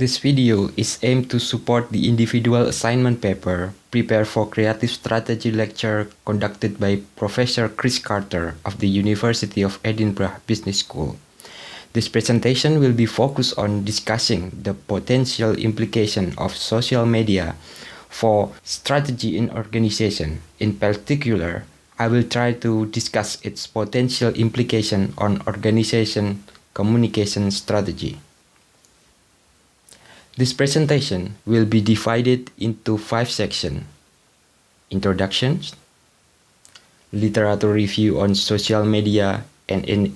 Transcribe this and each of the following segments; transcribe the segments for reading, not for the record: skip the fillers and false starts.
This video is aimed to support the individual assignment paper prepared for Creative Strategy lecture conducted by Professor Chris Carter of the University of Edinburgh Business School. This presentation will be focused on discussing the potential implication of social media for strategy in organization. In particular, I will try to discuss its potential implication on organization communication strategy. This presentation will be divided into 5 sections: introductions, literature review on social media and in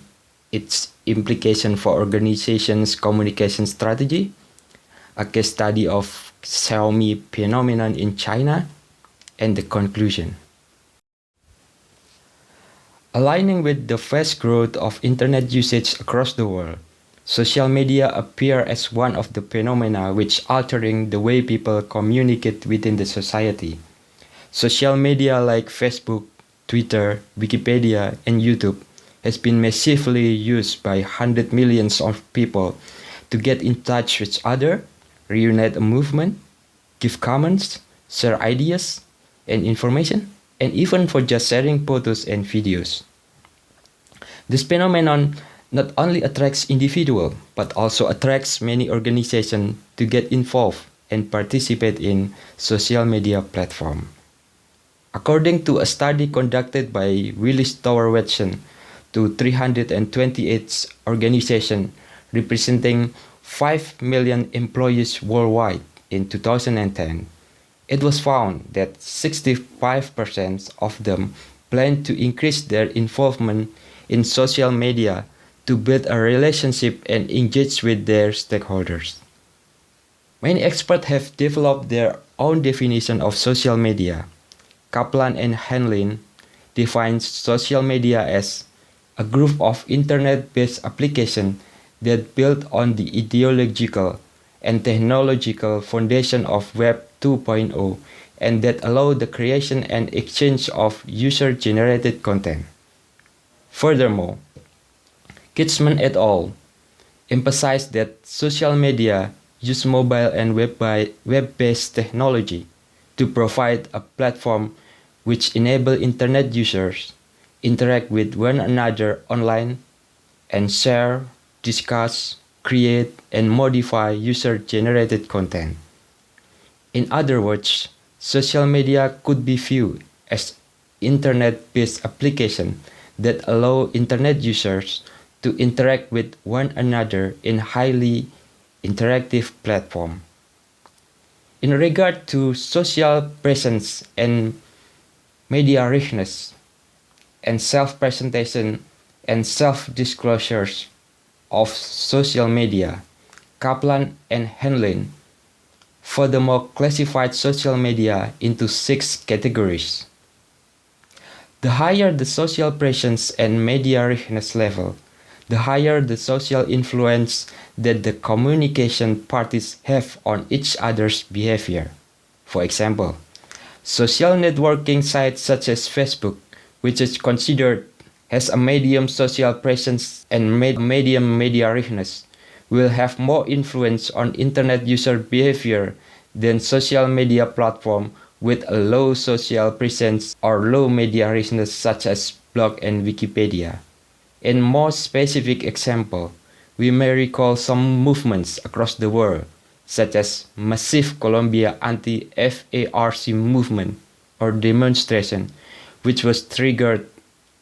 its implication for organizations' communication strategy, a case study of Xiaomi phenomenon in China, and the conclusion. Aligning with the fast growth of internet usage across the world, social media appear as one of the phenomena which altering the way people communicate within the society. Social media like Facebook, Twitter, Wikipedia, and YouTube has been massively used by hundreds of millions of people to get in touch with each other, reunite a movement, give comments, share ideas and information, and even for just sharing photos and videos. This phenomenon not only attracts individuals, but also attracts many organizations to get involved and participate in social media platforms. According to a study conducted by Willis Tower Watson to 328 organizations representing 5 million employees worldwide in 2010, it was found that 65% of them plan to increase their involvement in social media to build a relationship and engage with their stakeholders. Many experts have developed their own definition of social media. Kaplan and Hanlin defines social media as a group of internet-based applications that build on the ideological and technological foundation of Web 2.0 and that allow the creation and exchange of user-generated content. Furthermore, Kitzman et al. Emphasized that social media use mobile and web-based technology to provide a platform which enable internet users interact with one another online and share, discuss, create, and modify user-generated content. In other words, social media could be viewed as internet-based applications that allow internet users to interact with one another in highly interactive platform. In regard to social presence and media richness and self-presentation and self-disclosures of social media, Kaplan and Hanlin furthermore classified social media into 6 categories. The higher the social presence and media richness level, the higher the social influence that the communication parties have on each other's behavior. For example, social networking sites such as Facebook, which is considered as a medium social presence and medium media richness, will have more influence on internet user behavior than social media platform with a low social presence or low media richness such as blog and Wikipedia. In more specific example, we may recall some movements across the world, such as massive Colombia anti-FARC movement or demonstration, which was triggered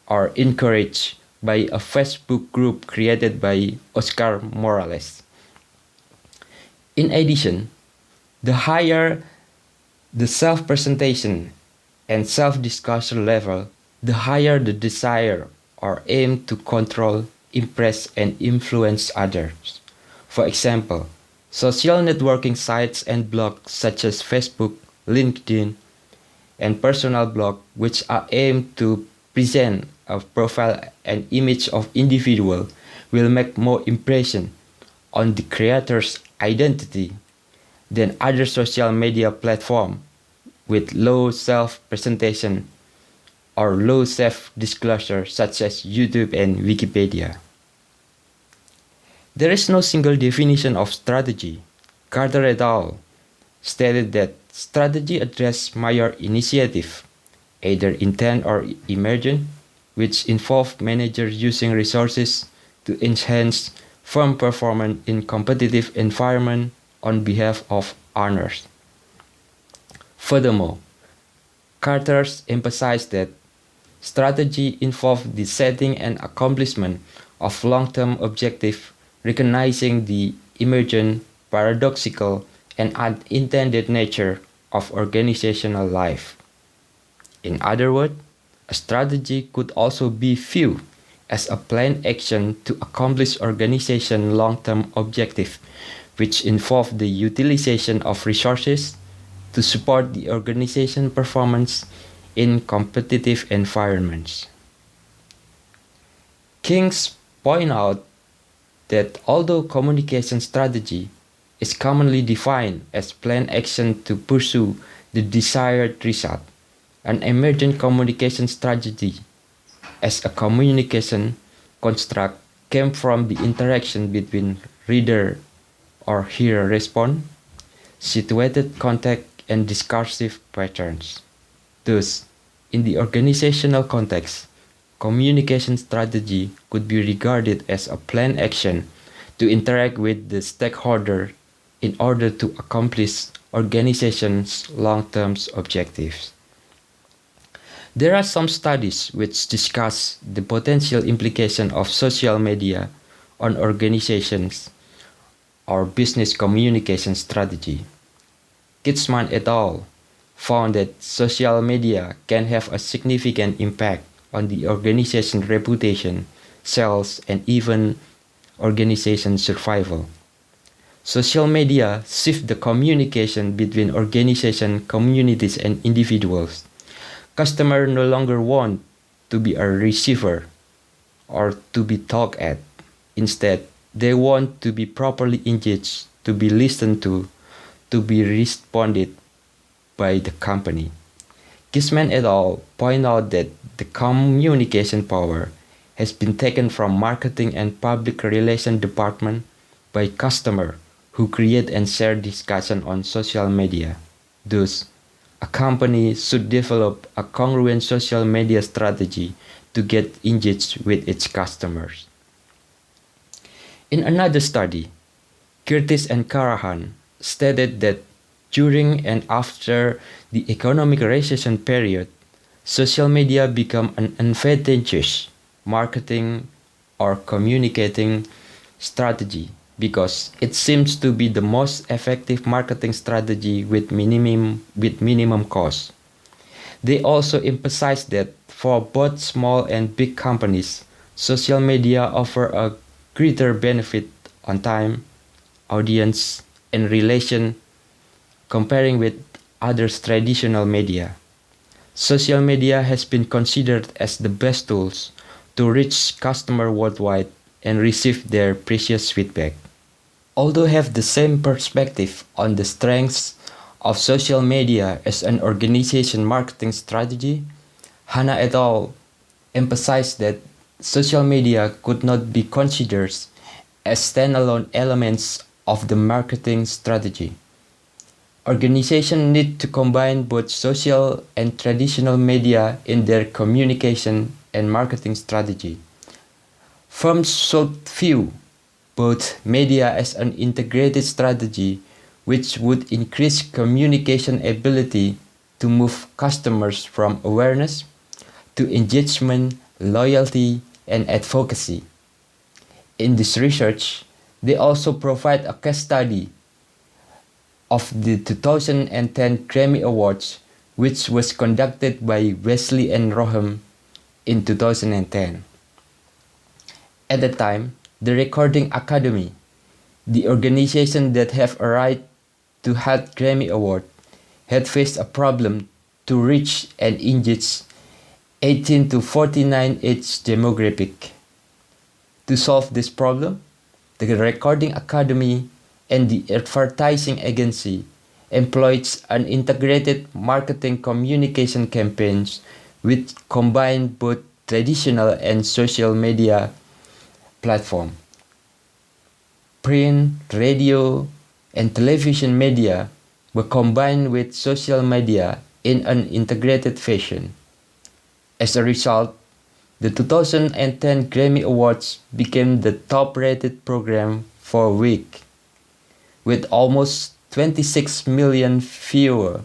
or encouraged by a Facebook group created by Oscar Morales. In addition, the higher the self-presentation and self-disclosure level, the higher the desire or aim to control, impress, and influence others. For example, social networking sites and blogs such as Facebook, LinkedIn, and personal blog, which are aimed to present a profile and image of individual, will make more impression on the creator's identity than other social media platforms with low self-presentation or low self-disclosure such as YouTube and Wikipedia. There is no single definition of strategy. Carter et al. Stated that strategy addressed major initiative, either intent or emergent, which involve managers using resources to enhance firm performance in competitive environment on behalf of owners. Furthermore, Carter emphasized that strategy involves the setting and accomplishment of long-term objectives, recognizing the emergent, paradoxical, and unintended nature of organizational life. In other words, a strategy could also be viewed as a planned action to accomplish organization's long-term objective, which involve the utilization of resources to support the organization performance in competitive environments. Kings point out that although communication strategy is commonly defined as planned action to pursue the desired result, an emergent communication strategy as a communication construct came from the interaction between reader or hearer response, situated context, and discursive patterns. Thus, in the organizational context, communication strategy could be regarded as a planned action to interact with the stakeholder in order to accomplish organization's long-term objectives. There are some studies which discuss the potential implication of social media on organizations or business communication strategy. Kitzman et al. Found that social media can have a significant impact on the organization's reputation, sales, and even organization survival. Social media shift the communication between organization, communities, and individuals. Customers no longer want to be a receiver or to be talked at. Instead, they want to be properly engaged, to be listened to be responded by the company. Kissman et al. Point out that the communication power has been taken from marketing and public relations department by customers who create and share discussion on social media. Thus, a company should develop a congruent social media strategy to get engaged with its customers. In another study, Curtis and Carahan stated that during and after the economic recession period, social media became an advantageous marketing or communicating strategy because it seems to be the most effective marketing strategy with minimum cost. They also emphasize that for both small and big companies, social media offer a greater benefit on time, audience, and relation comparing with other traditional media. Social media has been considered as the best tools to reach customers worldwide and receive their precious feedback. Although have the same perspective on the strengths of social media as an organization marketing strategy, Hanna et al. Emphasized that social media could not be considered as standalone elements of the marketing strategy. Organizations need to combine both social and traditional media in their communication and marketing strategy. Firms should view both media as an integrated strategy which would increase communication ability to move customers from awareness to engagement, loyalty, and advocacy. In this research, they also provide a case study of the 2010 Grammy Awards, which was conducted by Wesley and Roham in 2010. At the time, the Recording Academy, the organization that have a right to hold Grammy Award, had faced a problem to reach and engage 18 to 49 age demographic. To solve this problem, the Recording Academy and the advertising agency employed an integrated marketing communication campaigns which combined both traditional and social media platform, print, radio, and television media were combined with social media in an integrated fashion. As a result, the 2010 Grammy Awards became the top-rated program for a week, with almost 26 million viewers,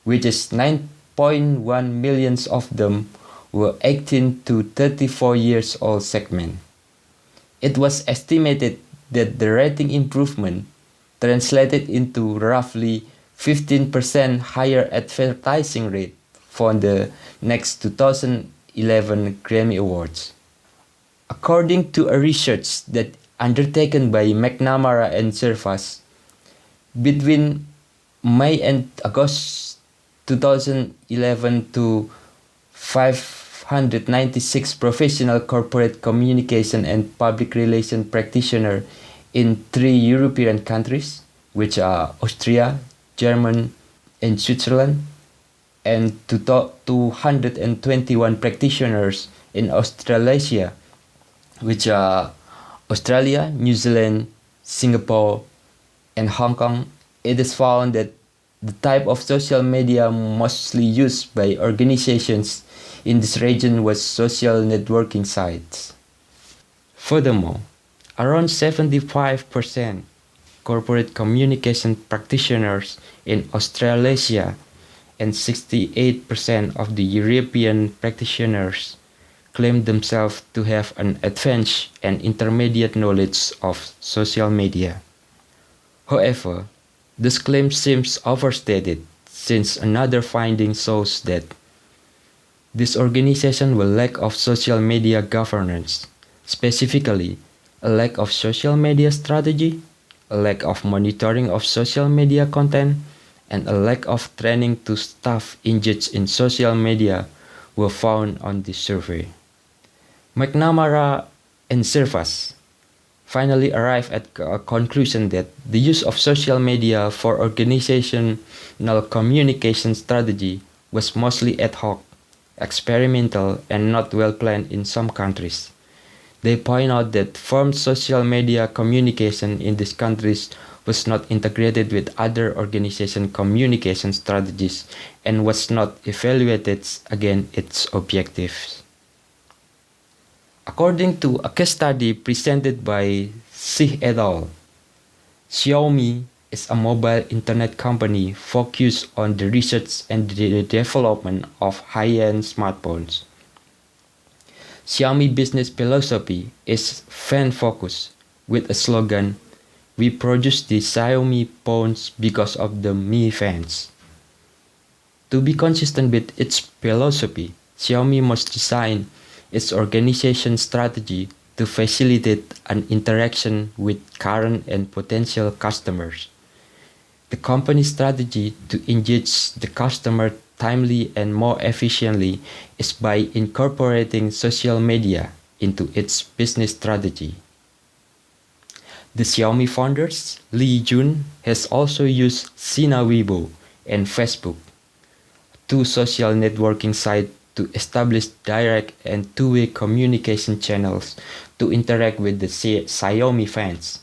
which is 9.1 million of them were 18 to 34 years old segment. It was estimated that the rating improvement translated into roughly 15% higher advertising rate for the next 2011 Grammy Awards. According to a research that undertaken by McNamara and Servas, between May and August 2011 to 596 professional corporate communication and public relation practitioners in 3 European countries, which are Austria, Germany, and Switzerland, and 221 practitioners in Australasia, which are Australia, New Zealand, Singapore, and Hong Kong. It is found that the type of social media mostly used by organizations in this region was social networking sites. Furthermore, around 75% corporate communication practitioners in Australasia and 68% of the European practitioners claim themselves to have an advanced and intermediate knowledge of social media. However, this claim seems overstated, since another finding shows that these organizations will lack of social media governance, specifically a lack of social media strategy, a lack of monitoring of social media content, and a lack of training to staff engaged in social media were found on this survey. McNamara and Servas finally arrived at a conclusion that the use of social media for organizational communication strategy was mostly ad hoc, experimental, and not well planned in some countries. They point out that formed social media communication in these countries was not integrated with other organization communication strategies and was not evaluated against its objectives. According to a case study presented by Xie et al., Xiaomi is a mobile internet company focused on the research and the development of high-end smartphones. Xiaomi business philosophy is fan-focused, with a slogan, "We produce the Xiaomi phones because of the Mi fans." To be consistent with its philosophy, Xiaomi must design its organization strategy to facilitate an interaction with current and potential customers. The company's strategy to engage the customer timely and more efficiently is by incorporating social media into its business strategy. The Xiaomi founders, Li Jun, has also used Sina Weibo and Facebook, two social networking sites, to establish direct and two-way communication channels to interact with the Xiaomi fans.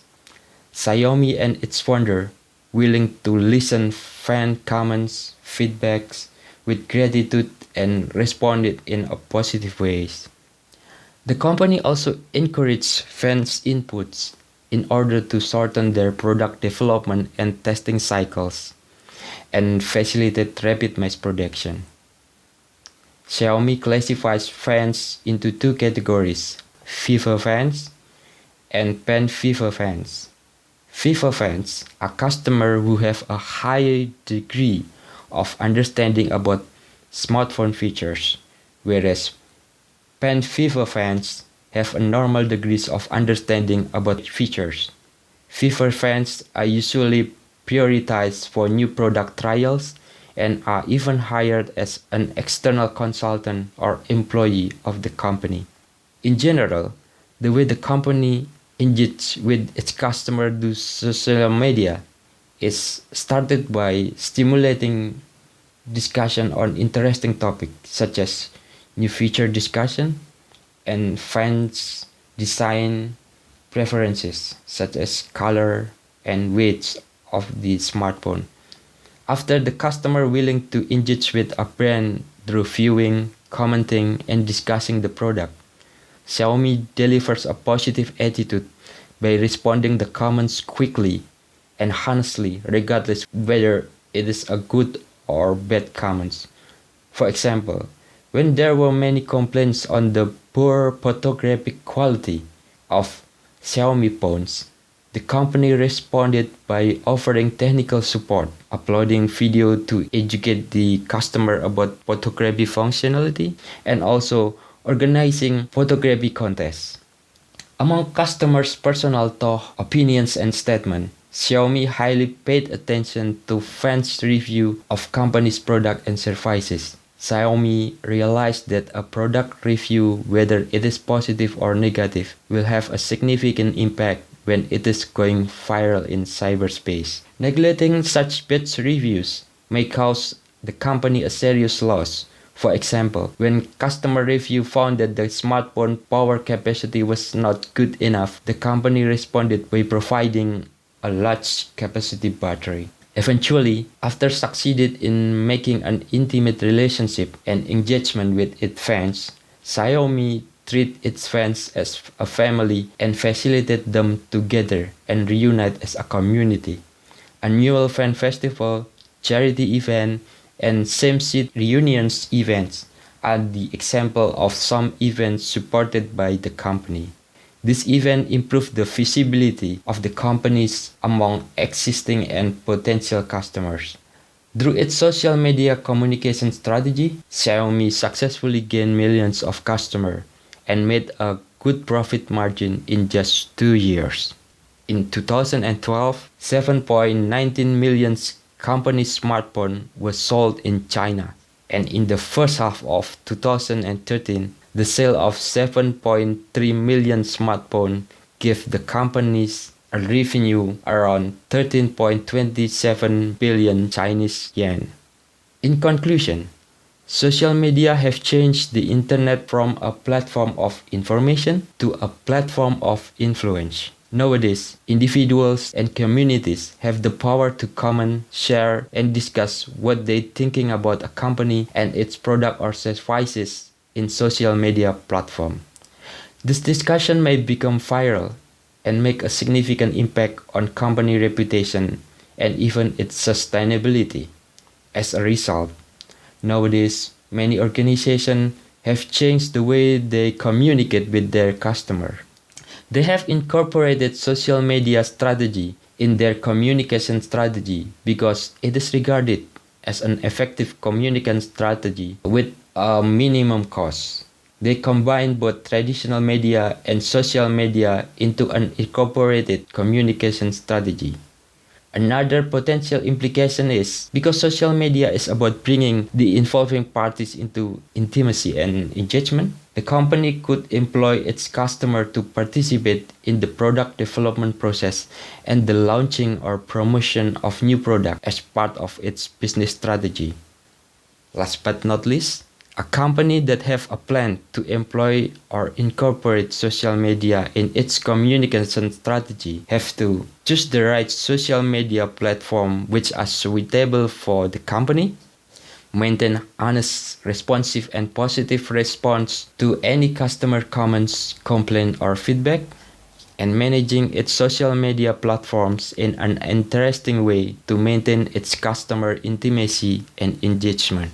Xiaomi and its founder willing to listen fan comments, feedbacks with gratitude and responded in a positive ways. The company also encouraged fans' inputs in order to shorten their product development and testing cycles and facilitate rapid mass production. Xiaomi classifies fans into two categories, FIFA fans and Pan-FIFA fans. FIFA fans are customers who have a high degree of understanding about smartphone features, whereas Pan-FIFA fans have a normal degrees of understanding about features. FIFA fans are usually prioritized for new product trials and are even hired as an external consultant or employee of the company. In general, the way the company engages with its customer through social media is started by stimulating discussion on interesting topics such as new feature discussion and fans' design preferences such as color and weights of the smartphone. After the customer willing to engage with a brand through viewing, commenting, and discussing the product, Xiaomi delivers a positive attitude by responding the comments quickly and honestly, regardless whether it is a good or bad comments. For example, when there were many complaints on the poor photographic quality of Xiaomi phones, the company responded by offering technical support, uploading video to educate the customer about photography functionality, and also organizing photography contests. Among customers' personal thoughts, opinions, and statements, Xiaomi highly paid attention to fans' review of company's product and services. Xiaomi realized that a product review, whether it is positive or negative, will have a significant impact when it is going viral in cyberspace. Neglecting such bad reviews may cause the company a serious loss. For example, when customer review found that the smartphone power capacity was not good enough, the company responded by providing a large capacity battery. Eventually, after succeeded in making an intimate relationship and engagement with its fans, Xiaomi treat its fans as a family and facilitate them together and reunite as a community. Annual fan festival, charity event, and same-seat reunions events are the example of some events supported by the company. This event improved the visibility of the companies among existing and potential customers. Through its social media communication strategy, Xiaomi successfully gained millions of customers and made a good profit margin in just 2 years. In 2012, 7.19 million company smartphones were sold in China, and in the first half of 2013, the sale of 7.3 million smartphones gave the companies a revenue around 13.27 billion Chinese yuan. In conclusion, social media have changed the internet from a platform of information to a platform of influence. Nowadays, individuals and communities have the power to comment, share, and discuss what they're thinking about a company and its product or services in social media platform. This discussion may become viral and make a significant impact on company reputation and even its sustainability. As a result, nowadays, many organizations have changed the way they communicate with their customer. They have incorporated social media strategy in their communication strategy because it is regarded as an effective communication strategy with a minimum cost. They combine both traditional media and social media into an incorporated communication strategy. Another potential implication is because social media is about bringing the involving parties into intimacy and engagement, the company could employ its customer to participate in the product development process and the launching or promotion of new product as part of its business strategy. Last but not least, a company that have a plan to employ or incorporate social media in its communication strategy have to choose the right social media platform which are suitable for the company, maintain honest, responsive, and positive response to any customer comments, complaint, or feedback, and managing its social media platforms in an interesting way to maintain its customer intimacy and engagement.